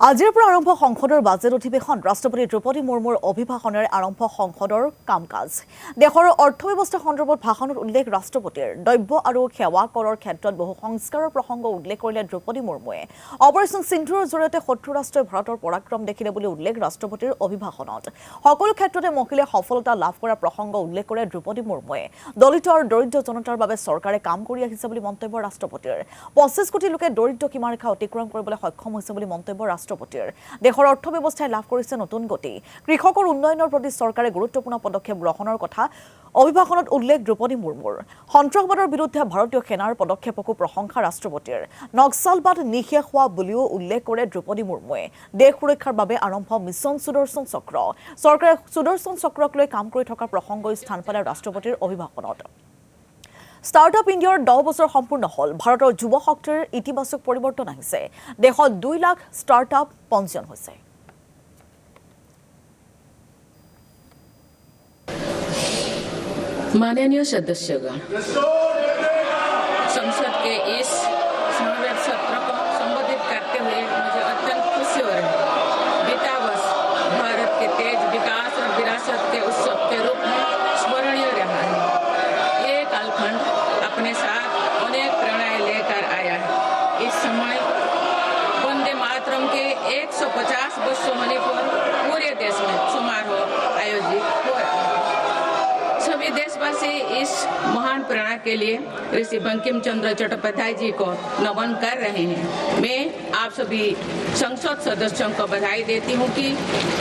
আজিৰ পৰা আৰম্ভ সংসদৰ বাজেট অধিৱেশন ৰাষ্ট্ৰপতি দ্ৰৌপদী মুৰ্মুৰ অভিভাষণেৰে আৰম্ভ সংসদৰ কাম-কাজ। দেশৰ অৰ্থব্যৱস্থা সন্দৰ্ভত ভাষণত উল্লেখ ৰাষ্ট্ৰপতিৰ দ্ৰব্য আৰু সেৱা কৰৰ ক্ষেত্ৰত বহু সংস্কাৰৰ প্ৰসংগ উল্লেখ কৰিলে দ্ৰৌপদী মুৰ্মুৱে। অপাৰেচন সিন্ধুৰ জৰিয়তে শত্ৰু ৰাষ্ট্ৰই ভাৰতৰ পৰাক্ৰম দেখিলে বুলি উল্লেখ ৰাষ্ট্ৰপতিৰ অভিভাষণত। সকলো ক্ষেত্ৰতে মহিলাই সফলতা লাভ কৰাৰ প্ৰসংগ উল্লেখ কৰে দ্ৰৌপদী মুৰ্মুৱে। দলিত আৰু দৰিদ্ৰ জনতাৰ বাবে চৰকাৰে কাম কৰি আহিছে বুলি মন্তব্য ৰাষ্ট্ৰপতিৰ। 25 কোটি লোকে দৰিদ্ৰ সীমাৰেখা অতিক্ৰম কৰিবলৈ সক্ষম হৈছে বুলি মন্তব্য ৰাষ্ট্ৰপতিৰ। দেশৰ অৰ্থব্যৱস্থাই লাভ কৰিছে নতুন গতি। কৃষকৰ উন্নয়নৰ প্ৰতি চৰকাৰে গুৰুত্বপূৰ্ণ পদক্ষেপ গ্ৰহণৰ কথা অভিভাষণত উল্লেখ দ্ৰৌপদী মুৰ্মুৰ। সন্ত্ৰাসবাদৰ বিৰুদ্ধে ভাৰতীয় সেনাৰ পদক্ষেপকো প্ৰশংসা ৰাষ্ট্ৰপতিৰ। নক্সালবাদ নিঃশেষ হোৱা বুলিও উল্লেখ কৰে দ্ৰৌপদী মুৰ্মুৱে। দেশ সুৰক্ষাৰ বাবে আৰম্ভ মিছন সুদৰ্শন চক্ৰ। চৰকাৰে সুদৰ্শন চক্ৰক লৈ কাম কৰি থকাৰ প্ৰসংগই স্থান পালে ৰাষ্ট্ৰপতিৰ অভিভাষণত। ষ্টাৰ্টআপ ইণ্ডিয়াৰ 10 বছৰ সম্পূৰ্ণ হ'ল। ভাৰতৰ যুৱ শক্তিৰ ইতিবাচক পৰিৱৰ্তন আহিছে। দেশত 2 লাখ ষ্টাৰ্টআপ পঞ্জীয়ন হৈছে। माननीय सदस्यगण, संसद के इस समावेश सत्र को संबोधित करते हुए मुझे अत्यंत खुशी हो रही है। बीता वर्ष भारत के तेज विकास और विरासत के उत्सव के रूप में स्मरणीय रहा है। ये कालखंड अपने साथ अनेक प्रेरणाएं लेकर आया है। इस समय वंदे मातरम के 150 वर्ष होने पर पूरे देश में समारोह आयोजित हो रहा है। सभी देशवासी इस महान प्रेरणा के लिए ऋषि बंकिम चंद्र चट्टोपाध्याय जी को नमन कर रहे हैं। मैं आप सभी संसद सदस्यों को बधाई देती हूं कि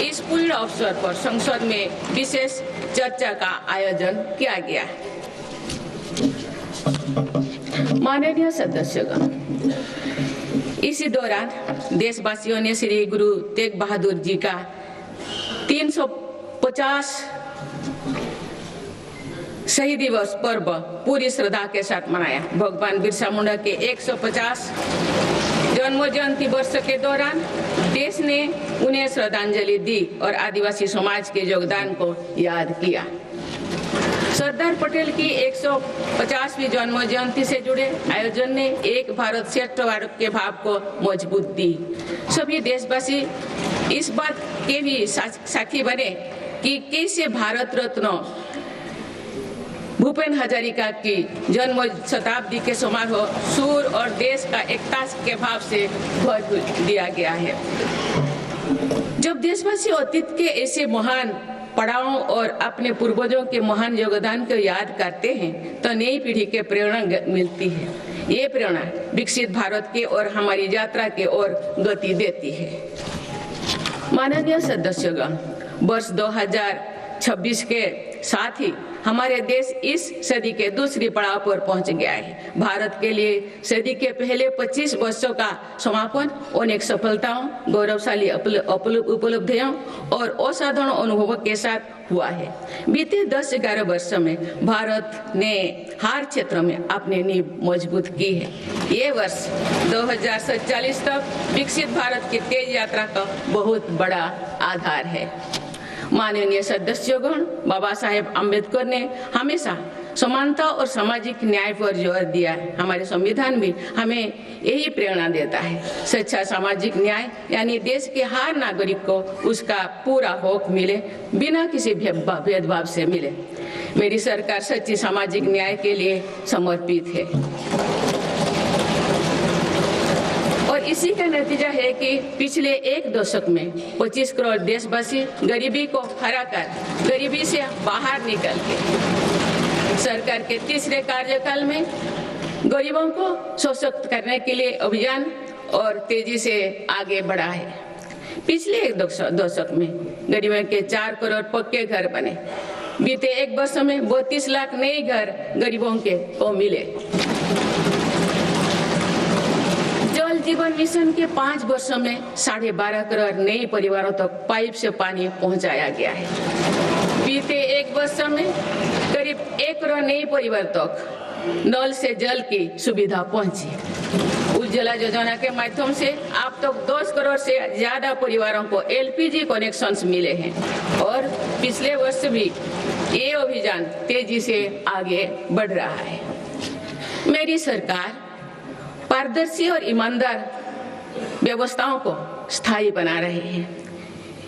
इस पूर्ण अवसर पर संसद में विशेष चर्चा का आयोजन किया गया है। माननीय सदस्यगण, इसी दौरान देशवासियों ने श्री गुरु तेग बहादुर जी का 350 शहीद दिवस पर्व पूरी श्रद्धा के साथ मनाया। भगवान बिरसा मुंडा के 150 जन्म जयंती वर्ष के दौरान देश ने उन्हें श्रद्धांजलि दी और आदिवासी समाज के योगदान को याद किया। सरदार पटेल की 150वीं जन्म जयंती से जुड़े आयोजन ने एक भारत श्रेष्ठ भारत के भाव को मजबूत दी। सभी देशवासी इस बात के भी साक्षी बने कि कैसे भारत रत्न भूपेन हजारिका की जन्म शताब्दी के समारोह सूर और देश का एकता के भाव से भर दिया गया है। जब देशवासी अतीत के ऐसे महान पड़ावों और अपने पूर्वजों के महान योगदान को याद करते हैं तो नई पीढ़ी के प्रेरणा मिलती है। ये प्रेरणा विकसित भारत के और हमारी यात्रा के ओर गति देती है। माननीय सदस्यगण, वर्ष 2026 के साथ ही हमारे देश इस सदी के दूसरी पड़ाव पर पहुंच गया है। भारत के लिए सदी के पहले 25 वर्षों का समापन अनेक सफलताओं, गौरवशाली उपलब्धियों और असाधारण अनुभवों के साथ हुआ है। बीते 10-11 वर्षों में भारत ने हर क्षेत्र में अपनी नींव मजबूत की है। ये वर्ष 2047 तक विकसित भारत की तेज यात्रा का बहुत बड़ा आधार है। माननीय सदस्यगण, बाबा साहेब अम्बेडकर ने हमेशा समानता और सामाजिक न्याय पर जोर दिया है। हमारे संविधान भी हमें यही प्रेरणा देता है। सच्चा सामाजिक न्याय यानी देश के हर नागरिक को उसका पूरा हक मिले, बिना किसी भेदभाव से मिले। मेरी सरकार सच्ची सामाजिक न्याय के लिए समर्पित है और इसी का नतीजा है कि पिछले एक दशक में 25 करोड़ देशवासी गरीबी को हराकर गरीबी से बाहर निकल के सरकार के तीसरे कार्यकाल में गरीबों को सशक्त करने के लिए अभियान और तेजी से आगे बढ़ा है। पिछले एक दशक में गरीबों के 4 करोड़ पक्के घर बने। बीते एक वर्ष में 32 लाख नए घर गरीबों के को मिले। जल जीवन मिशन के 5 वर्षों में 12.5 करोड़ नए परिवारों तक पाइप से पानी पहुंचाया गया है। बीते एक वर्ष में करीब 1 करोड़ नए परिवार तक नल से जल की सुविधा पहुंची। उज्ज्वला योजना के माध्यम से अब तक 10 करोड़ से ज्यादा परिवारों को एलपीजी कनेक्शंस मिले हैं और पिछले वर्ष भी ये अभियान तेजी से आगे बढ़ रहा है। मेरी सरकार पारदर्शी और ईमानदार व्यवस्थाओं को स्थायी बना रहे हैं।